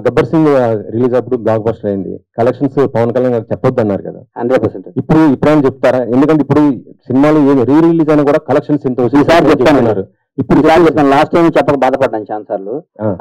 Gabbar Singh release అప్పుడు block buster అయింది. Collections Pawan Kalyan గారు చెప్పొద్దు అన్నారు కదా. 100%. ఇప్పుడేమని చెప్తారా? ఎందుకంటే ఇప్పుడు సినిమాలు రీ రిలీజ్ అయినా కూడా కలెక్షన్స్ ఇంత ఈసారి చెప్తాను. ఇప్పుడు చెప్తాను. లాస్ట్ టైం చెప్పక బాధపడ్డాను చాలా సార్లు.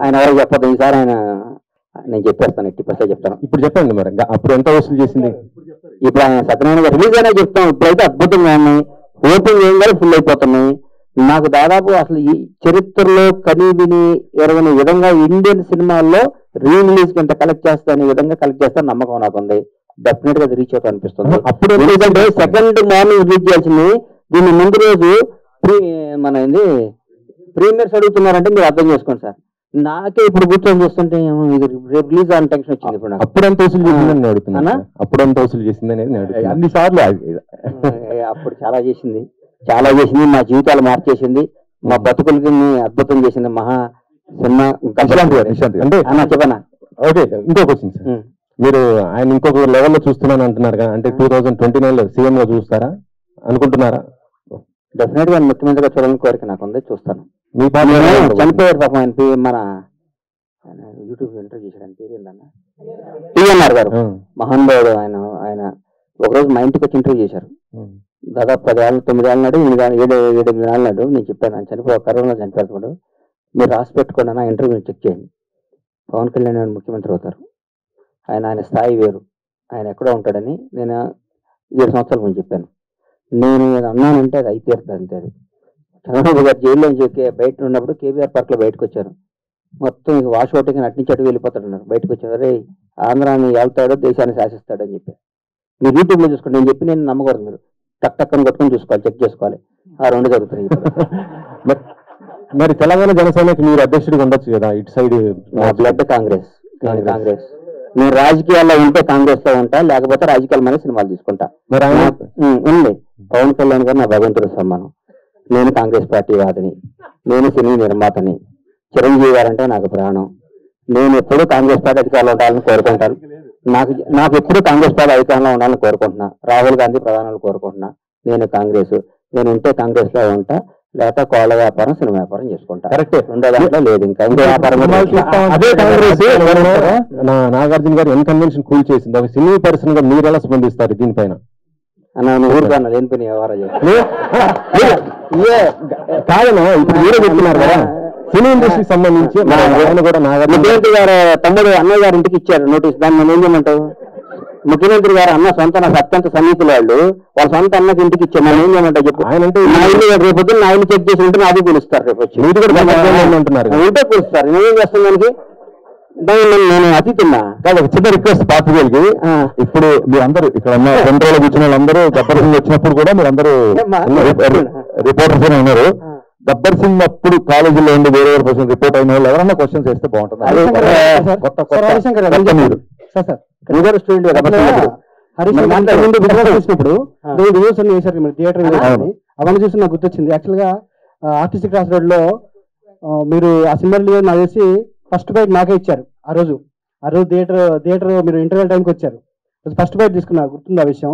ఆయన ఎవరికి చెప్పొద్దు. ఈసారి ఆయన నేను చెప్పేస్తాను. 80% చెప్తాను. ఇప్పుడు చెప్పండి మరి. అప్పుడు ఎంత వసూలు చేసింది? ఇప్పుడు ఆయన సత్యనారాయణ రిలీజ్ అయినా చెప్తాం. ఇప్పుడైతే అద్భుతంగా ఉన్నాయి. ఓపెన్ చేయగానే ఫుల్ అయిపోతున్నాయి. నాకు దాదాపు అసలు ఈ చరిత్రలో కనీవిని ఎరగని విధంగా ఇండియన్ సినిమాల్లో రీ రిలీజ్ కింద కలెక్ట్ చేస్తాను విధంగా కలెక్ట్ చేస్తాను నమ్మకం నాకు ఉంది. డెఫినెట్ గా రీచ్ అవుతా అనిపిస్తుంది. అప్పుడు ఎందుకంటే సెకండ్ మార్నింగ్ రిలీజ్ చేయాల్సింది దీన్ని ముందు రోజు మన ఏంది ప్రీమియర్స్ అడుగుతున్నారంటే మీరు అర్థం చేసుకోండి సార్. నాకే ఇప్పుడు కూర్చొని చూస్తుంటే ఇది రేపు రిలీజ్ అని టెన్షన్ వచ్చింది. ఇప్పుడు అప్పుడంత వసూలు చేసిందని అడుగుతున్నా. అప్పుడంత వసూలు చేసింది అనేది అన్ని సార్లు అప్పుడు చాలా చేసింది. మా జీవితాలు మార్చేసింది. మా బతుకులకి అద్భుతం చేసింది. మహా సినిమా. అంటే చెప్పనా? ఓకే, ఇంకో క్వశ్చన్ సార్. మీరు ఆయన ఇంకొక లెవెల్లో చూస్తున్నాను అంటున్నారు కదా. అంటే 2029 లో సీఎం గా చూస్తారా అనుకుంటున్నారా? డెఫినెట్ గా ముఖ్యమంత్రిగా చూడాలని కోరిక నాకు ఉంది. చూస్తాను. మీ చనిపోయారు పాపం ఆయన. మన యూట్యూబ్ ఇంటర్వ్యూ చేశాడు. ఆయన పేరు ఏందన్నా? టీఎన్ఆర్ గారు మహానుభావుడు. ఆయన ఒకరోజు మా ఇంటికి వచ్చి ఇంటర్వ్యూ చేశారు. దాదాపు 10 ఏళ్ళు 9 ఏళ్ళ నాడు 7 8 ఏళ్ళ నాడు నేను చెప్పాను ఆయన కరోనా చనిపోతున్నాడు. మీరు రాసి పెట్టుకోండి అన్న, ఇంటర్వ్యూ చెక్ చేయండి. పవన్ కళ్యాణ్ గారు ముఖ్యమంత్రి అవుతారు. ఆయన స్థాయి వేరు. ఆయన ఎక్కడో ఉంటాడని నేను 7 సంవత్సరాల ముందు చెప్పాను. నేను అన్నానంటే అది అయిపోతుంది అంతే. అది చంద్రబాబు గారు జైల్లో నుంచి బయట ఉన్నప్పుడు కేబీఆర్ పార్క్ లో బయటకు వచ్చారు. మొత్తం ఇక వాష్ అవుట్కి అటు అటు వెళ్ళిపోతాడు అన్నారు. బయటకు వచ్చారు. రే ఆంధ్రాన్ని వెళ్తాడో దేశాన్ని శాసిస్తాడని చెప్పారు. మీరు యూట్యూబ్ లో చూసుకోండి. నేను చెప్పి నేను నమ్మకూడదు. మీరు టక్కని కొట్టుకొని చూసుకోవాలి, చెక్ చేసుకోవాలి. ఆ రెండు జరుగుతున్నాయి. మరి తెలంగాణ జనసేనకి మీరు అధ్యక్షుడిగా ఉండొచ్చు కదా. ఇటు సైడ్ నా బ్లడ్ కాంగ్రెస్. నేను రాజకీయాల్లో ఉంటే కాంగ్రెస్ లో ఉంటా, లేకపోతే రాజకీయాల మీద సినిమాలు తీసుకుంటా. ఉంది. పవన్ కళ్యాణ్ గారు నా భగవంతుడు సమ్మానం. నేను కాంగ్రెస్ పార్టీ వాదిని. నేను సినీ నిర్మాతని. చిరంజీవి గారంటే నాకు ప్రాణం. నేను ఎప్పుడూ కాంగ్రెస్ పార్టీ అధికారంలో ఉండాలని కోరుకుంటాను. నాకు ఎప్పుడు కాంగ్రెస్ పార్టీ అధికారంలో ఉండాలని కోరుకుంటున్నా. రాహుల్ గాంధీ ప్రధానాలు కోరుకుంటున్నా. నేను కాంగ్రెస్. నేను ఉంటే కాంగ్రెస్ లో ఉంటా, లేకపోతే కోళ్ళ వ్యాపారం సినిమా వ్యాపారం చేసుకుంటా. కరెక్ట్. రెండో దాంట్లో లేదు. ఇంకా ఇంకో వ్యాపారం అదే కాంగ్రెస్. నాగార్జున గారు ఎన్ కన్వెన్షన్ కూల్ చేసింది. ఒక సినీ పర్సన్ గా మీరు ఎలా స్పందిస్తారు దీనిపైన? అన్న ఊరుకన్నా లేని పని వ్యవహారం కాదన్నా, ఇప్పుడు మీరే చెప్తున్నారు కదా సినీ ఇండస్ట్రీకి సంబంధించి. ముఖ్యమంత్రి గారు తమ్ముడు అన్నయ్య గారి ఇంటికి ఇచ్చారు నోటీస్. దాన్ని మనం ఏం చేయమంటావు? ముఖ్యమంత్రి గారు అన్న సొంత నాకు అత్యంత సన్నిహితులు వాళ్ళ సొంత అన్నకి ఇంటికి ఇచ్చారు. మనం ఏం చేయమంటావు చెప్పు? ఆయన అంటే నా ఇల్లు రేపు నా ఇల్లు చెక్ చేసి ఉంటే నాది పిలుస్తారు. రేపు వచ్చి అంటున్నారు ఉంటే పిలుస్తారు. నేనేం చేస్తాను దానికి? నేను అతిథున్నా కాదు. ఒక చిన్న రిక్వెస్ట్ పార్టీకి. ఇప్పుడు మీరందరూ ఇక్కడ ఉన్న సెంట్రల్ కూర్చున్న వాళ్ళందరూ గబ్బర్ సింగ్ వచ్చినప్పుడు కూడా మీరందరూ రిపోర్టర్స్ ఉన్నారు. గబ్బర్ సింగ్ అప్పుడు కాలేజీలో ఉండి వేరే పర్సన్ రిపోర్ట్ అయిన వాళ్ళు ఎవరన్నా క్వశ్చన్స్ చేస్తే బాగుంటుంది. అవన్నీ చూసి నాకు గుర్తొచ్చింది. యాక్చువల్ గా ఆర్టీసీ క్రాస్ రోడ్ లో మీరు ఆ సినిమా నాకు చేసి ఫస్ట్ బైట్ నాకే ఇచ్చారు. ఆ రోజు థియేటర్ మీరు ఇంటర్వెల్ టైంకి వచ్చారు. ఫస్ట్ బైట్ తీసుకున్నా. గుర్తుంది ఆ విషయం.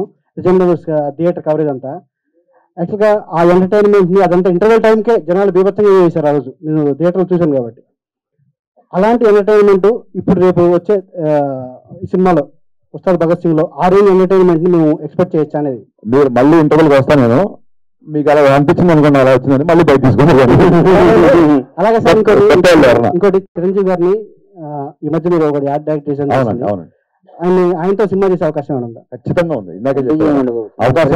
థియేటర్ కవరేజ్ అంతా. యాక్చువల్గా ఆ ఎంటర్టైన్మెంట్ ని అదంతా ఇంటర్వెల్ టైంకే జనాలు బీభత్సంగా చేశారు ఆ రోజు. నేను థియేటర్లో చూశాను కాబట్టి. అలాంటి ఎంటర్టైన్మెంట్ ఇప్పుడు రేపు వచ్చే ఈ సినిమాలో ఉస్తాద్ భగత్ సింగ్ లో ఆ రోజు ఎంటర్టైన్మెంట్ ని మేము ఎక్స్పెక్ట్ చేయొచ్చు అనేది. మీరు మళ్ళీ ఇంటర్వెల్కి వస్తాను నేను. మీకు అలా అనిపించింది అనుకోండి, అలా వచ్చిందని మళ్ళీ బయట తీసుకుని. అలాగే సార్ ఇంకోటి చిరంజీవి గారిని ఈ మధ్య మీరు ఒకటి యాడ్ డైరెక్ట్ చేశాను. ఆయనతో సినిమా చేసే అవకాశం ఉందా? ఖచ్చితంగా ఉంది. అవకాశం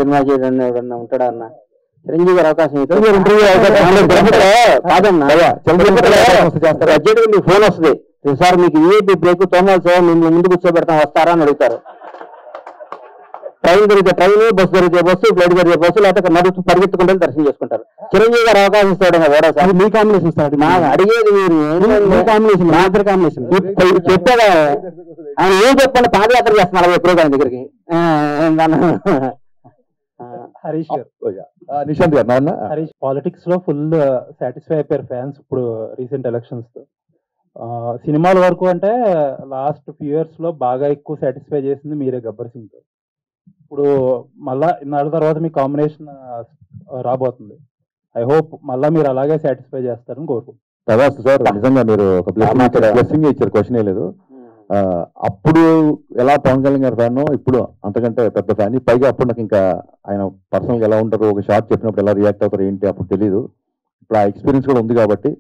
సినిమా చేయడం ఎవరన్నా ఉంటాడా అన్న? చిరంజీవి గారు అవకాశం కాదన్నా. మీకు ఫోన్ వస్తుంది, సార్ మీకు విఐపీ బ్రేక్ తోమాలి సార్, మేము ముందు కూర్చోబెడతాం వస్తారా అని అడుగుతారు. ట్రైన్ దొరికితే ట్రైన్, బస్సు దొరికితే బస్సు, ఫ్లైట్ దొరికితే బస్సు, లేకపోతే నడుస్తూ పరిగెత్తుకుంటే దర్శనం చేసుకుంటారు. చిరంజీవి గారు అవకాశం ఇస్తాడు కదా సార్. మీ కాంబినేషన్ ఇస్తాడు. నాకు అడిగేది మీరు కాంబినేషన్, మా ఇద్దరు కాంబినేషన్ చెప్పాగా. ఆయన ఏం చెప్పండి, పాదయాత్ర చేస్తున్నారు ఎప్పుడో ఆయన దగ్గరికి. హరీష్ నిశాంత్ గారు హరీష్ పాలిటిక్స్ లో ఫుల్ సాటిస్ఫై అయిపోయారు ఫ్యాన్స్ ఇప్పుడు రీసెంట్ ఎలక్షన్స్ తో. సినిమాల వరకు అంటే లాస్ట్ ఫ్యూ ఇయర్స్ లో బాగా ఎక్కువ సాటిస్ఫై చేసింది మీరే గబ్బర్ సింగ్ తో. ఇప్పుడు మళ్ళా ఇన్నాళ్ళ తర్వాత మీ కాంబినేషన్ రాబోతుంది. ఐ హోప్ మళ్ళీ మీరు అలాగే సాటిస్ఫై చేస్తారని కోరుకుంటున్నాను. తదాస్తు సార్, నిజంగా మీరు ఒక బ్లెస్సింగ్ ఇచ్చారు, క్వశ్చన్ లేదు. అప్పుడు ఎలా పవన్ కళ్యాణ్ గారి ఫ్యాన్, ఇప్పుడు అంతకంటే పెద్ద ఫ్యాన్. పైగా అప్పుడు నాకు ఇంకా ఆయన పర్సనల్గా ఎలా ఉంటారు, ఒక షార్ట్ చెప్పినప్పుడు ఎలా రియాక్ట్ అవుతారు ఏంటి అప్పుడు తెలియదు. ఇప్పుడు ఆ ఎక్స్పీరియన్స్ కూడా ఉంది కాబట్టి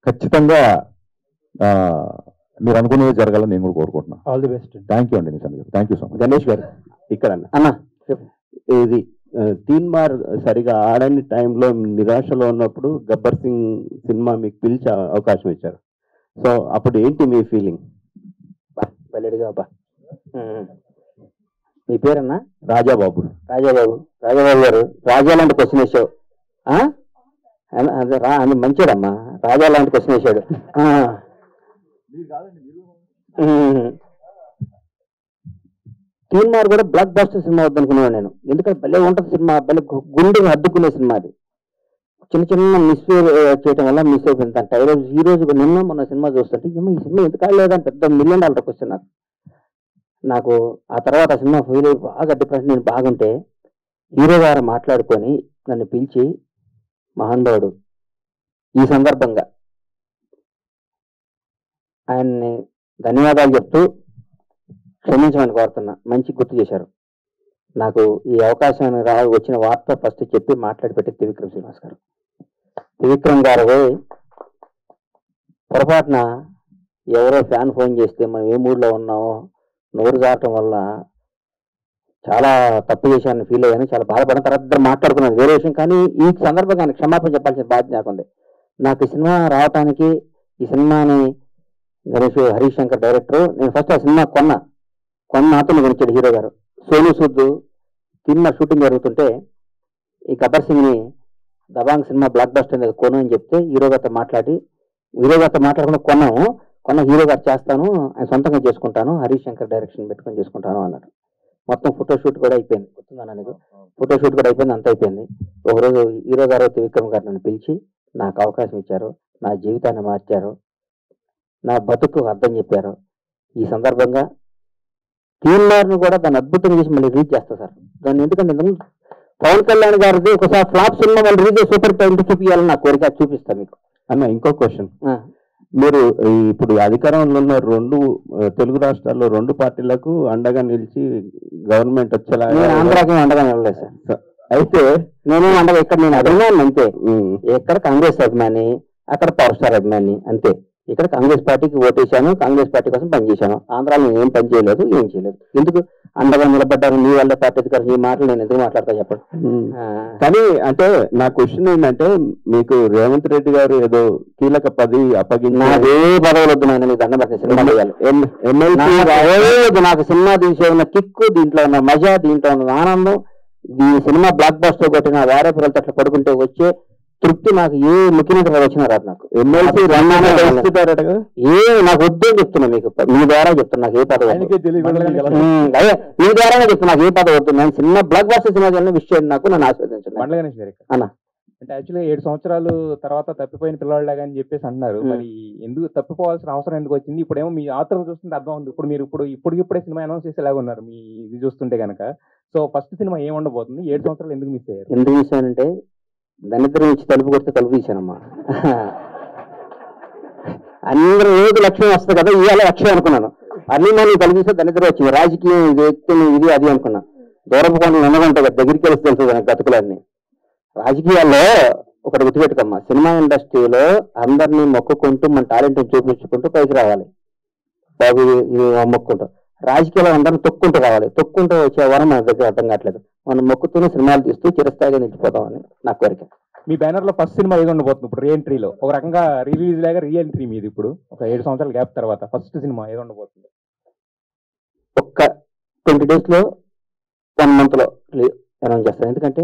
ఖచ్చితంగా మీరు అనుకునేది జరగాలని నేను కూడా కోరుకుంటున్నాను. All the best. Thank you అండి నిశాంత్ గారు, thank you so much. Ganesh గారు ఇక్కడ అన్న ఇది తీన్మార్ సరిగా ఆడని టైంలో నిరాశలో ఉన్నప్పుడు గబ్బర్ సింగ్ సినిమా మీకు పిలిచే అవకాశం ఇచ్చారు. సో అప్పుడు ఏంటి మీ ఫీలింగ్? బల్లెడిగా బా. మీ పేరన్నా? రాజాబాబు. రాజాబాబు గారు, రాజా లాంటి క్వశ్చన్ వేసావు. అది మంచిదమ్మా, రాజా లాంటి క్వశ్చన్ వేసాడు. తీన్మార్ కూడా బ్లాక్ బాస్టర్ సినిమా వద్దనుకున్నాను నేను. ఎందుకంటే భలే ఉంటుంది సినిమా, భలే గుండెని హద్దుకునే సినిమా. అది చిన్న చిన్న మిస్ చేయడం వల్ల మిస్ అయిపోయింది అంట. ఈ రోజు నిన్న మొన్న సినిమా చూస్తుంటే ఏమో ఈ సినిమా ఎందుకు ఆడలేదని పెద్ద $1 million క్వశ్చన్ నాకు. ఆ తర్వాత ఆ సినిమా ఫెయిల్ అయి బాగా డిప్రెషన్, నేను బాగుంటే హీరో గారు మాట్లాడుకొని నన్ను పిలిచి, మహానుభావుడు ఈ సందర్భంగా ఆయన్ని ధన్యవాదాలు చెప్తూ క్షమించమని కోరుతున్నా, మంచి గుర్తు చేశారు నాకు. ఈ అవకాశాన్ని వచ్చిన వార్త ఫస్ట్ చెప్పి మాట్లాడి పెట్టి త్రివిక్రమ్ శ్రీనివాస్ గారు. త్రివిక్రమ్ గారు పొరపాటున ఎవరో ఫ్యాన్ ఫోన్ చేస్తే మనం ఏ మూడ్లో ఉన్నామో నోరు జారటం వల్ల చాలా తప్పు చేశాను ఫీల్ అయ్యాను, చాలా బాధపడిన తర్వాత మాట్లాడుకున్నాను వేరే విషయం. కానీ ఈ సందర్భంగా ఆయన క్షమాపణ చెప్పాల్సిన బాధ్యత నాకుంది. నాకు ఈ సినిమా రావటానికి, ఈ సినిమాని హరీష్ శంకర్ డైరెక్టర్, నేను ఫస్ట్ ఆ సినిమా కొన్న నాతో గురించాడు హీరో గారు. సోను సూద్ సినిమా షూటింగ్ జరుగుతుంటే ఈ గబ్బర్ సింగ్ ని దబాంగ్ సినిమా బ్లాక్ బస్టర్ అనేది కొను అని చెప్తే హీరో గారితో మాట్లాడకుండా కొన్న హీరో గారు చేస్తాను, ఆయన సొంతంగా చేసుకుంటాను, హరీష్ శంకర్ డైరెక్షన్ పెట్టుకొని చేసుకుంటాను అన్నాడు. మొత్తం ఫోటోషూట్ కూడా అయిపోయింది, గుర్తుందా నీకు? ఫోటోషూట్ కూడా అయిపోయింది, అంత అయిపోయింది. ఒకరోజు హీరో గారు త్రివిక్రమ్ గారు నన్ను పిలిచి నాకు అవకాశం ఇచ్చారు, నా జీవితాన్ని మార్చారు, నా బతుకు అర్థం చెప్పారు. ఈ సందర్భంగా తీన్మార్ను కూడా దాన్ని అద్భుతంగా చేసి మళ్ళీ రీచ్ చేస్తా సార్ దాన్ని. ఎందుకంటే పవన్ కళ్యాణ్ గారిది ఒకసారి ఫ్లాప్ సినిమా వాళ్ళు రీచ్ సూపర్ టైంకి చూపించాలని నా కోరిక, చూపిస్తాను మీకు. అన్న ఇంకో క్వశ్చన్, మీరు ఇప్పుడు అధికారంలో ఉన్న 2 తెలుగు రాష్ట్రాల్లో 2 పార్టీలకు అండగా నిలిచి గవర్నమెంట్ వచ్చేలా. ఆంధ్రాకి అండగా నిలలేదు సార్. అయితే నేను అండగా ఇక్కడ నేను అభిమాని అంతే. ఎక్కడ కాంగ్రెస్ అభిమాని, అక్కడ పవర్ స్టార్ అభిమాని అంతే. ఇక్కడ కాంగ్రెస్ పార్టీకి ఓటేశాను, కాంగ్రెస్ పార్టీ కోసం పనిచేశాను. ఆంధ్రాలో ఏం పని చేయలేదు, ఏం చేయలేదు. ఎందుకు అండగా నిలబడ్డారు మీ వాళ్ళ పార్టీ అధికారులు? ఈ మాటలు నేను ఎందుకు మాట్లాడతా చెప్పండి. కానీ అంటే నా క్వశ్చన్ ఏంటంటే, మీకు రేవంత్ రెడ్డి గారు ఏదో కీలక పదవి అప్పగించి, నాకు ఏ పదవులు వద్దు, నేను మీకు దండం పెట్టి సినిమా చేయాలి. నాకు సినిమా తీసే ఉన్న కిక్కు, దీంట్లో ఉన్న మజా, దీంట్లో ఉన్న ఆనందం, ఈ సినిమా బ్లాక్ బస్టర్ కొట్టిన వేరే పిల్లలతో అట్లా పడుకుంటే వచ్చే తృప్తి నాకు ఏ ముఖ్యమంత్రి గారు వచ్చినా రాదు. నాకు ఎమ్మెల్సీ నాకు వద్దే చెప్తున్నా, మీకు మీ ద్వారా చెప్తున్నా, నాకు ఏ పదవి మీ ద్వారానే చెప్తున్నా, నాకు ఏ పదవి వద్దు. నేను cinema block buster cinema wish చేయండి, నాకు నన్ను ఆస్వాదించండి అన్న. అంటే యాక్చువల్గా 7 సంవత్సరాలు తర్వాత తప్పిపోయిన పిల్లవాళ్ళగా అని చెప్పేసి అంటున్నారు. మరి ఎందుకు తప్పిపోవాల్సిన అవసరం ఎందుకు వచ్చింది? ఇప్పుడేమో మీ ఆత్రం చూస్తుంటే అర్థం ఉంది. ఇప్పుడు మీరు ఇప్పుడే సినిమా అనౌన్స్ చేసేలాగా ఉన్నారు మీ ఇది చూస్తుంటే కనుక. సో ఫస్ట్ సినిమా ఏం ఉండబోతుంది? 7 సంవత్సరాలు ఎందుకు మిస్ అయ్యారు? ఎందుకు మిస్ అయ్యానంటే దరిద్రం ఇచ్చి తలుపు కొడితే తలుపు తీశానమ్మా. అందరూ రోజు లక్ష్యం వస్తుంది కదా, ఇవాళ లక్ష్యం అనుకున్నాను. అన్ని మనం తలుపు తీస్తే దరిద్రం వచ్చింది. రాజకీయం ఇది వ్యక్తి ఇది అది అనుకున్నా. దూరపు కొండలు ఉన్నదంటే దగ్గరికి వెళ్ళి తెలుస్తుంది నాకు గతుకులన్నీ. రాజకీయాల్లో ఒకటి గుర్తుపెట్టుకోమ్మా, సినిమా ఇండస్ట్రీలో అందరినీ మొక్కుకుంటూ మన టాలెంట్ చూపించుకుంటూ పైకి రావాలి బాబు, ఇది మొక్కుంటూ. రాజకీయాల్లో అందరినీ తొక్కుంటూ రావాలి. తొక్కుంటూ వచ్చే వరం మన దగ్గర అర్థం కావట్లేదు. మనం మొక్కుతూనే సినిమాలు తీస్తూ చిరస్థాయిగా నిలిచిపోతామని నా కోరిక. మీ బ్యానర్ లో ఫస్ట్ సినిమా ఏది ఉండబోతుంది? ఇప్పుడు రీఎంట్రీలో ఒక రకంగా రిలీజ్ లాగా రీఎంట్రీ మీది. ఇప్పుడు ఒక 7 సంవత్సరాల గ్యాప్ తర్వాత ఫస్ట్ సినిమా ఏది ఉండబోతుంది? ఒక్క 20 days లో 1 month లో అనౌన్స్ చేస్తాను. ఎందుకంటే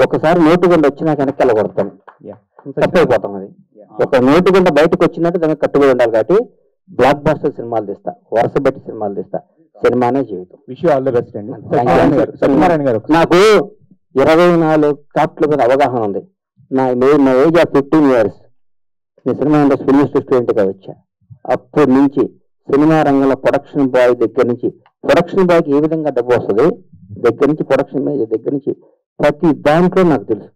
ఒకసారి నోటుగుండ వచ్చినాక వెనక్కి వెళ్ళకూడతాను, తప్పైపోతాం. అది ఒక నోటుగుండ బయటకు వచ్చినట్టు దానికి కట్టుబడి ఉండాలి. కాబట్టి బ్లాక్ బస్టర్ సినిమాలు తీస్తా, వరుస పెట్టి సినిమాలు తీస్తా. సినిమానే జీవితం. Wish you all the best అండి. సత్యనారాయణ గారు, నాకు 24 క్రాఫ్ట్ల మీద అవగాహన ఉంది. నా ఏజ్ ఆఫ్ 15 years నేను సినిమా ఇండస్ట్రీ ఫిల్మ్ స్టూడెంట్గా వచ్చా. అప్పటి నుంచి సినిమా రంగంలో ప్రొడక్షన్ బాయ్ దగ్గర నుంచి, ప్రొడక్షన్ బాయ్కి ఏ విధంగా డబ్బు వస్తుంది దగ్గర నుంచి, ప్రొడక్షన్ దగ్గర నుంచి ప్రతి దాంట్లో నాకు తెలుసు.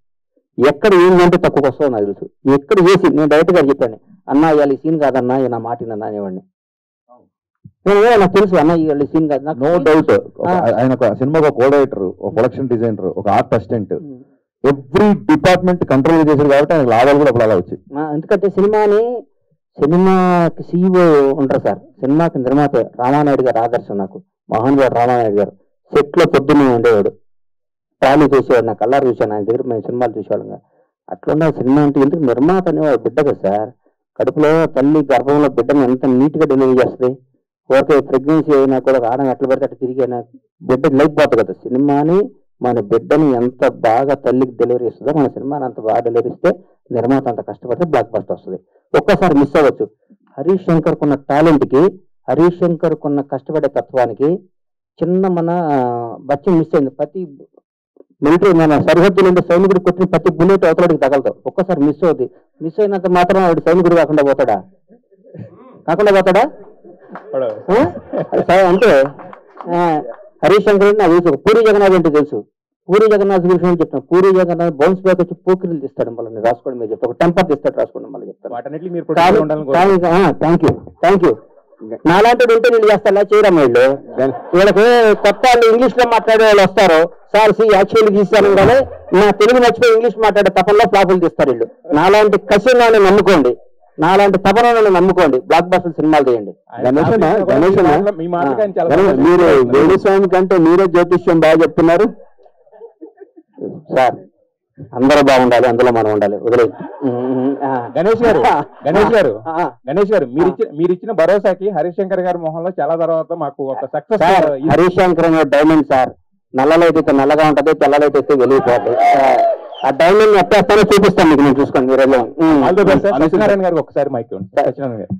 ఎక్కడ ఏంటంటే తక్కువ వస్తుందో నాకు తెలుసు. ఎక్కడ చేసి నేను డైరెక్ట్ గా చెప్పాను, అన్న ఇవాళ ఈ సీన్ కాదన్నా నా మాట విన్నా అనేవాడిని. నాకు తెలుసు అన్న ఇవాళ సీన్ కాదు. No doubt. ఆయన ఒక సినిమాకి ఒక కోడైటర్, ఒక ప్రొడక్షన్ డిజైనర్, ఒక art assistant, every department control చేశారు కాబట్టి ఆయన లాభాలు కూడా అప్పుడు అలా వచ్చాయి. ఎందుకంటే సినిమాకి CEO ఉంటారు సార్, సినిమాకి నిర్మాత రామానాయుడు గారు ఆదర్శం నాకు. మోహన్ గారు రామానాయుడు గారు సెట్ లో పొద్దున్నే ఉండేవాడు, ట్రాలీ చూసేవాడు, నాకు కల్లారు చూశాను ఆయన దగ్గర, మేము సినిమాలు చూసేవాళ్ళం. అట్లున్న సినిమా అంటే ఎందుకు నిర్మాత అనేవాడు బిడ్డ కదా సార్. కడుపులో తల్లి గర్భంలో బిడ్డను ఎంత నీట్ గా డెలివరీ చేస్తుంది. ఓకే ప్రెగ్నెన్సీ అయినా కూడా ఆడడం ఎట్లా పడితే అట్లా తిరిగి అయినా బిడ్డ లైఫ్ పోతుంది కదా. సినిమాని మన బిడ్డని ఎంత బాగా తల్లికి డెలివరీ ఇస్తుందో మన సినిమాని అంత బాగా డెలివరీ ఇస్తే నిర్మాత అంత కష్టపడితే బ్లాక్ బస్టర్ వస్తుంది. ఒక్కసారి మిస్ అవ్వచ్చు. హరీష్ శంకర్ కున్న టాలెంట్ కి, హరీష్ శంకర్ కున్న కష్టపడే తత్వానికి చిన్న మన బచ్చం మిస్ అయింది. ప్రతి మిలిటరీ మన సరిహద్దులు ఉండే సైనికుడు కొట్టిన ప్రతి బుల్లెట్ అవతలడికి తగలదు. ఒక్కసారి మిస్ అవుద్ది. మిస్ అయినంత మాత్రం ఆవిడ సైనికుడు కాకుండా పోతాడా? అంటే హరీష్ శంకర్ నాకు తెలుసు. పూరి జగన్నాథ్ అంటే తెలుసు. పూరి జగన్నాథ్ గురించి అని చెప్తాను. పూరి జగన్నాథ్ బౌన్స్ బ్యాక్ వచ్చి పోకిరీలు తీస్తాడు. మళ్ళీ రాసుకోండి, మీరు చెప్తాను. ఒక టెంపర్ తీస్తాడు, రాసుకోండి, మళ్ళీ చెప్తాను. Thank you. నాలాంటి ఉంటే వీళ్ళు చేస్తా చేయడం. వీళ్ళకి కొత్త వాళ్ళు ఇంగ్లీష్ లో మాట్లాడే వాళ్ళు వస్తారు. సార్ యాక్చువల్లీ తీస్తాను కానీ నా తెలుగు మర్చిపోయి ఇంగ్లీష్ మాట్లాడే తపనలో ఫ్లాపులు తీస్తారు వీళ్ళు. నాలాంటి కసినాన్ని నమ్ముకోండి, నాలాంటి తపనలను నమ్ముకోండి, బ్లాక్ బస్టర్ సినిమాలు తీయండి. మీరు వేణుస్వామి కంటే మీరే జ్యోతిష్యం బాగా చెప్తున్నారు సార్. అందరూ బాగుండాలి, అందులో మనం ఉండాలి. వదిలే గణేష్ గారు మీరు ఇచ్చిన భరోసాకి హరీష్ శంకర్ గారి మొహంలో చాలా తర్వాత మాకు ఒక success. Harish Shankar diamond sir. నల్లలైతే నల్లగా ఉంటది, తెల్లలైతే వెలిగిపోతుంది. ఆ డైమండ్ ఎట్టేస్తానో చూపిస్తాను మీకు, నేను చూసుకోండి. మీరు సత్యనారాయణ గారికి ఒకసారి మైక్ సత్యనారాయణ గారు.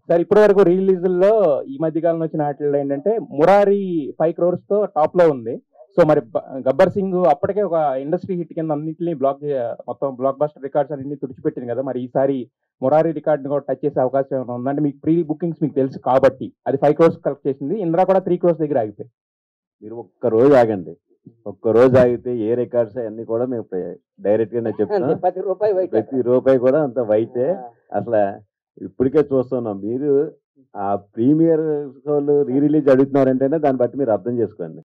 సార్ ఇప్పటి వరకు రిలీజుల్లో ఈ మధ్య కాలంలో వచ్చిన వాటిల్లో ఏంటంటే మురారి 5 crores తో టాప్ లో ఉంది. సో మరి గబ్బర్ సింగ్ అప్పటికే ఒక ఇండస్ట్రీ హిట్ కింద అన్నింటినీ మొత్తం బ్లాక్ బస్టర్ రికార్డ్స్ అన్ని తుడిచిపెట్టింది కదా. మరి ఈసారి మురారి రికార్డ్ కూడా టచ్ చేసే అవకాశం ఏమైనా ఉందంటే, మీకు ప్రీ బుకింగ్స్ మీకు తెలుసు కాబట్టి అది 5 crores కలెక్ట్ చేసింది. ఇంద్రా కూడా 3 crores దగ్గర ఆగిపోయి. మీరు ఒక్క రోజు ఆగండి, ఒక్క రోజు ఆగితే ఏ రికార్డ్స్ అన్ని కూడా మేము డైరెక్ట్ గానే చెప్తాం. ప్రతి రూపాయి కూడా అంత వైతే. అసలు ఇప్పటికే చూస్తున్నాం. మీరు ఆ ప్రీమియర్ షోలు రీ రిలీజ్ అడుగుతున్నారంటేనే దాన్ని బట్టి మీరు అర్థం చేసుకోండి.